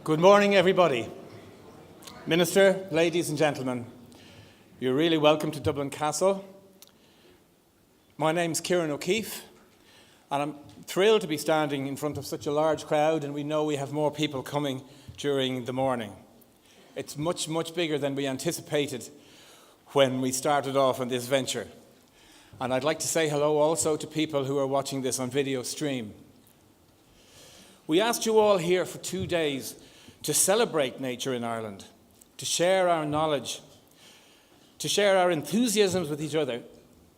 Good morning, everybody. Minister, ladies and gentlemen, you're really welcome to Dublin Castle. My name's Ciaran O'Keeffe, and I'm thrilled to be standing in front of such a large crowd, and we know we have more people coming during the morning. It's much, much bigger than we anticipated when we started off on this venture. And I'd like to say hello also to people who are watching this on video stream. We asked you all here for 2 days to celebrate nature in Ireland, to share our knowledge, to share our enthusiasms with each other.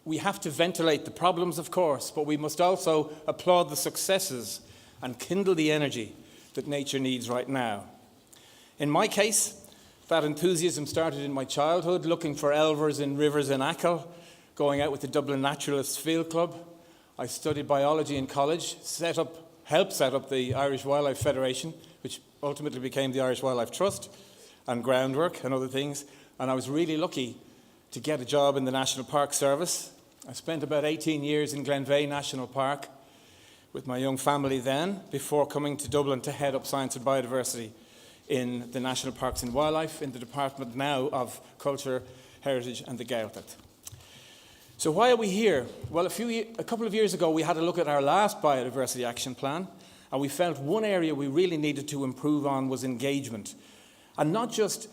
We have to ventilate the problems, of course, but we must also applaud the successes and kindle the energy that nature needs right now. In my case, that enthusiasm started in my childhood, looking for elvers in rivers in Achill, going out with the Dublin Naturalists Field Club. I studied biology in college, helped set up the Irish Wildlife Federation, which ultimately became the Irish Wildlife Trust, and groundwork and other things. And I was really lucky to get a job in the National Park Service. I spent about 18 years in Glenveigh National Park with my young family then, before coming to Dublin to head up science and biodiversity in the National Parks and Wildlife, in the Department now of Culture, Heritage and the Gaeltacht. So why are we here? Well, a couple of years ago, we had a look at our last biodiversity action plan, and we felt one area we really needed to improve on was engagement. And not just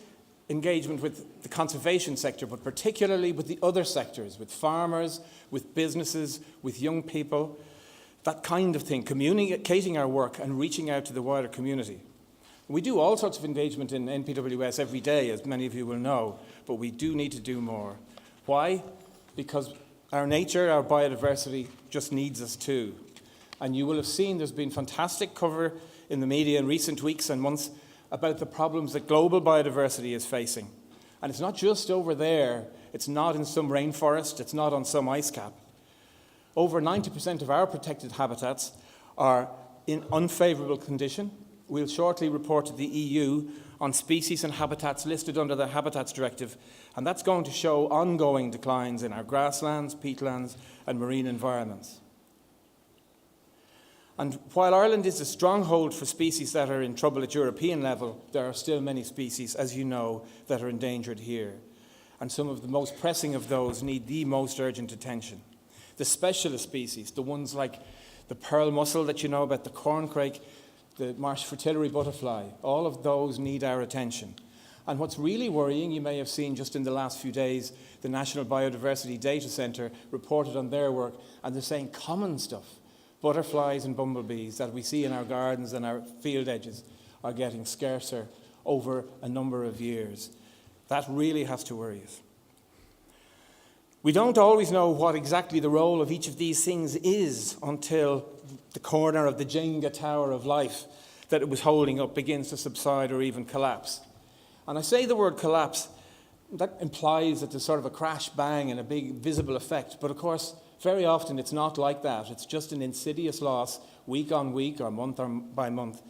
engagement with the conservation sector, but particularly with the other sectors, with farmers, with businesses, with young people, that kind of thing, communicating our work and reaching out to the wider community. We do all sorts of engagement in NPWS every day, as many of you will know, but we do need to do more. Why? Because our nature, our biodiversity, just needs us too. And you will have seen there's been fantastic cover in the media in recent weeks and months about the problems that global biodiversity is facing. And it's not just over there, it's not in some rainforest, it's not on some ice cap. Over 90% of our protected habitats are in unfavourable condition. We'll shortly report to the EU on species and habitats listed under the Habitats Directive, and that's going to show ongoing declines in our grasslands, peatlands and marine environments. And while Ireland is a stronghold for species that are in trouble at European level, there are still many species, as you know, that are endangered here. And some of the most pressing of those need the most urgent attention. The specialist species, the ones like the pearl mussel that you know about, the corncrake, the marsh fritillary butterfly, all of those need our attention. And what's really worrying, you may have seen just in the last few days, the National Biodiversity Data Centre reported on their work, and they're saying common stuff. Butterflies and bumblebees that we see in our gardens and our field edges are getting scarcer over a number of years. That really has to worry us. We don't always know what exactly the role of each of these things is until the corner of the Jenga tower of life that it was holding up begins to subside or even collapse. And I say the word collapse, that implies that there's sort of a crash bang and a big visible effect. But of course, very often it's not like that. It's just an insidious loss, week on week or month by month,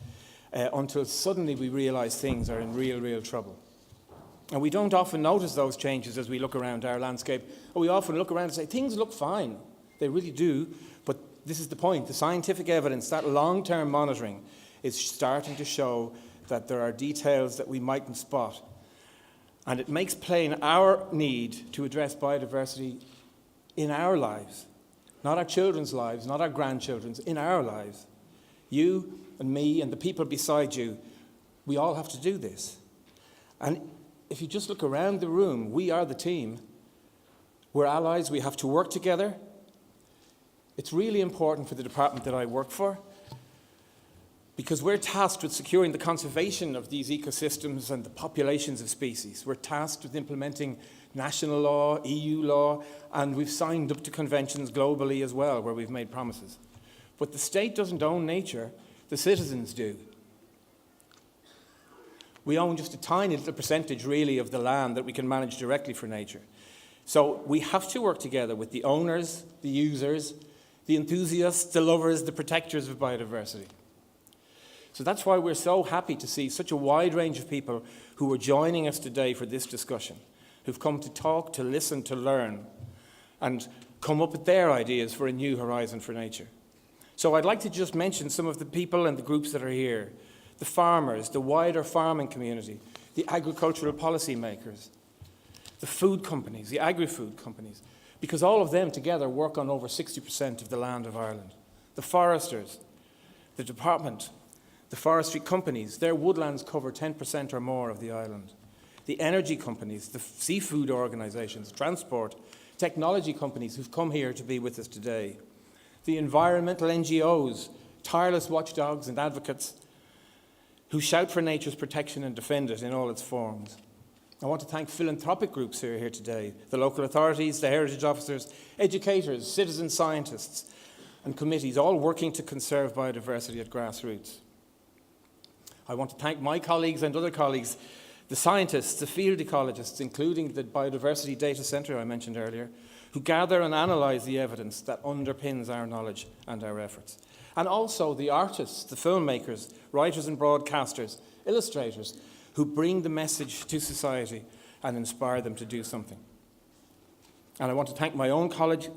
until suddenly we realize things are in real, real trouble. And we don't often notice those changes as we look around our landscape. We often look around and say, things look fine. They really do. But this is the point. The scientific evidence, that long-term monitoring, is starting to show that there are details that we mightn't spot. And it makes plain our need to address biodiversity in our lives, not our children's lives, not our grandchildren's, in our lives. You and me and the people beside you, we all have to do this. And if you just look around the room, we are the team. We're allies, we have to work together. It's really important for the department that I work for, because we're tasked with securing the conservation of these ecosystems and the populations of species. We're tasked with implementing national law, EU law, and we've signed up to conventions globally as well, where we've made promises. But the state doesn't own nature, the citizens do. We own just a tiny little percentage, really, of the land that we can manage directly for nature. So we have to work together with the owners, the users, the enthusiasts, the lovers, the protectors of biodiversity. So that's why we're so happy to see such a wide range of people who are joining us today for this discussion, who've come to talk, to listen, to learn, and come up with their ideas for a new horizon for nature. So I'd like to just mention some of the people and the groups that are here. the farmers, the wider farming community, the agricultural policy makers, the food companies, the agri-food companies, because all of them together work on over 60% of the land of Ireland. The foresters, the department, the forestry companies, their woodlands cover 10% or more of the island. The energy companies, the seafood organisations, transport, technology companies who've come here to be with us today, the environmental NGOs, tireless watchdogs and advocates who shout for nature's protection and defend it in all its forms. I want to thank philanthropic groups who are here today, the local authorities, the heritage officers, educators, citizen scientists and committees, all working to conserve biodiversity at grassroots. I want to thank my colleagues and other colleagues, the scientists, the field ecologists, including the Biodiversity Data Centre I mentioned earlier, who gather and analyse the evidence that underpins our knowledge and our efforts. And also the artists, the filmmakers, writers and broadcasters, illustrators, who bring the message to society and inspire them to do something. And I want to thank my own colleagues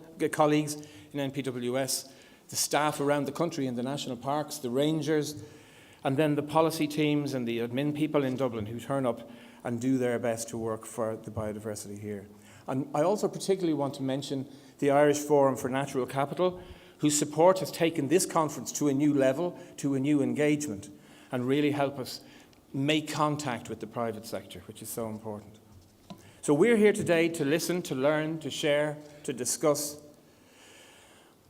in NPWS, the staff around the country in the national parks, the rangers, and then the policy teams and the admin people in Dublin who turn up and do their best to work for the biodiversity here. And I also particularly want to mention the Irish Forum for Natural Capital, whose support has taken this conference to a new level, to a new engagement, and really help us make contact with the private sector, which is so important. So we're here today to listen, to learn, to share, to discuss,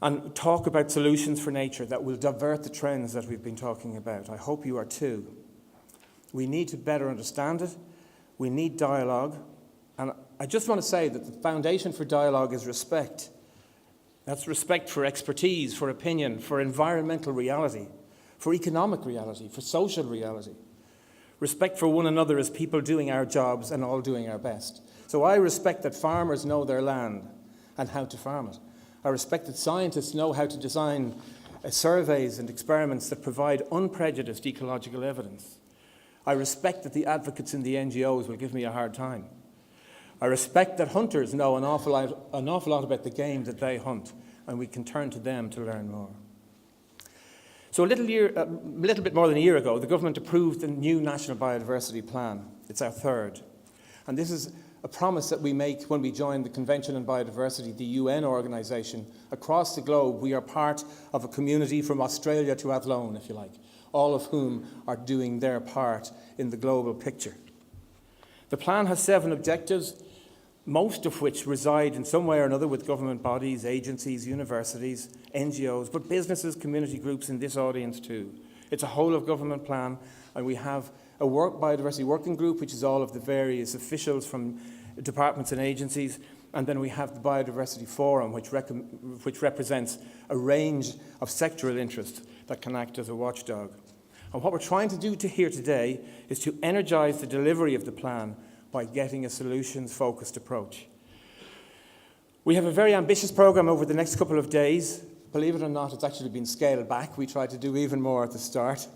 and talk about solutions for nature that will divert the trends that we've been talking about. I hope you are too. We need to better understand it. We need dialogue. And I just want to say that the foundation for dialogue is respect. That's respect for expertise, for opinion, for environmental reality, for economic reality, for social reality. Respect for one another as people doing our jobs and all doing our best. So I respect that farmers know their land and how to farm it. I respect that scientists know how to design surveys and experiments that provide unprejudiced ecological evidence. I respect that the advocates in the NGOs will give me a hard time. I respect that hunters know an awful lot about the game that they hunt, and we can turn to them to learn more. So a little bit more than a year ago, the government approved the new National Biodiversity Plan. It's our third. And this is a promise that we make when we join the Convention on Biodiversity, the UN organisation. Across the globe, we are part of a community from Australia to Athlone, if you like, all of whom are doing their part in the global picture. The plan has 7 objectives, most of which reside in some way or another with government bodies, agencies, universities, NGOs, but businesses, community groups in this audience too. It's a whole of government plan, and we have a biodiversity working group, which is all of the various officials from departments and agencies, and then we have the Biodiversity Forum, which represents a range of sectoral interests that can act as a watchdog. And what we're trying to do here today is to energise the delivery of the plan by getting a solutions-focused approach. We have a very ambitious programme over the next couple of days. Believe it or not, it's actually been scaled back. We tried to do even more at the start.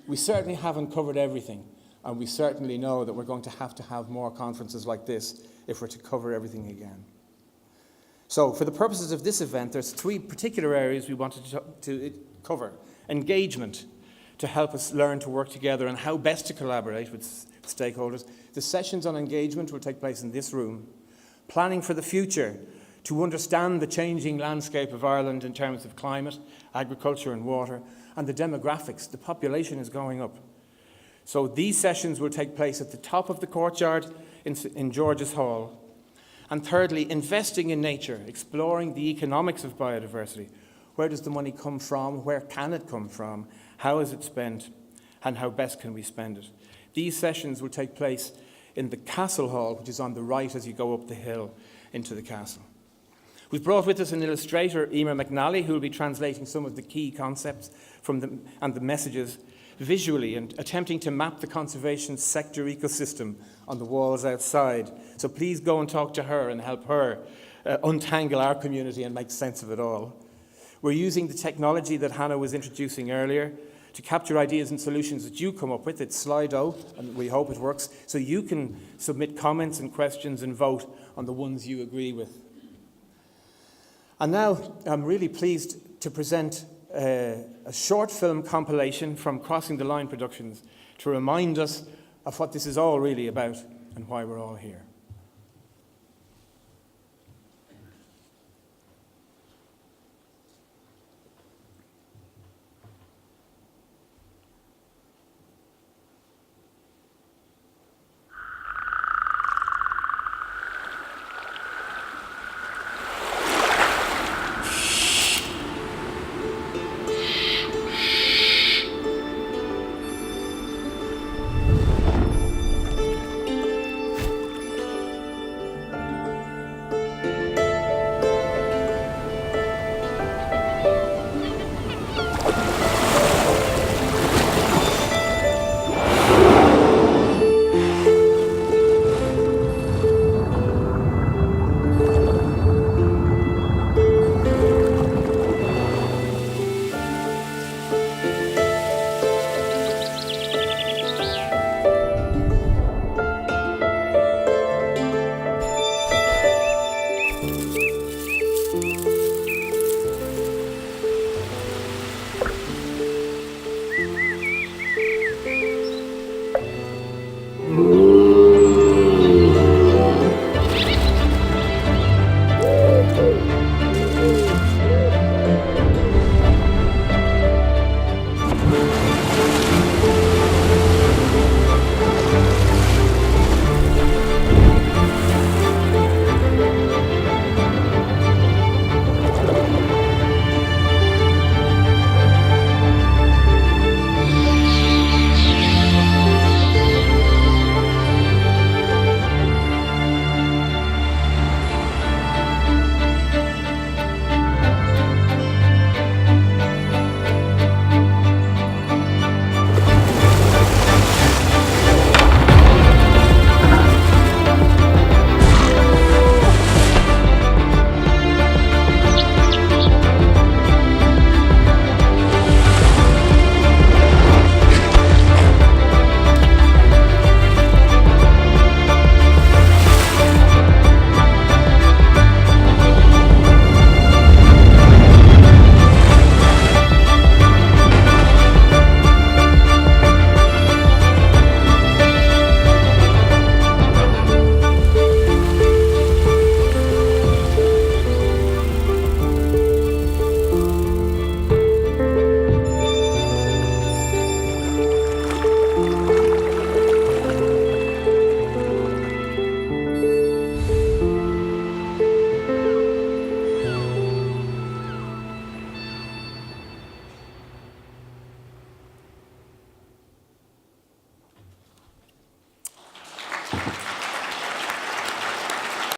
We certainly haven't covered everything, and we certainly know that we're going to have more conferences like this if we're to cover everything again. So for the purposes of this event, there's 3 particular areas we wanted to cover. Engagement, to help us learn to work together and how best to collaborate with stakeholders. The sessions on engagement will take place in this room. Planning for the future, to understand the changing landscape of Ireland in terms of climate, agriculture and water, and the demographics. The population is going up. So these sessions will take place at the top of the courtyard in George's Hall. And thirdly, investing in nature, exploring the economics of biodiversity. Where does the money come from? Where can it come from? How is it spent? And how best can we spend it? These sessions will take place in the Castle Hall, which is on the right as you go up the hill into the castle. We've brought with us an illustrator, Emer McNally, who will be translating some of the key concepts and the messages visually and attempting to map the conservation sector ecosystem on the walls outside. So please go and talk to her and help her untangle our community and make sense of it all. We're using the technology that Hannah was introducing earlier to capture ideas and solutions that you come up with. It's Slido, and we hope it works, so you can submit comments and questions and vote on the ones you agree with. And now I'm really pleased to present a short film compilation from Crossing the Line Productions to remind us of what this is all really about and why we're all here.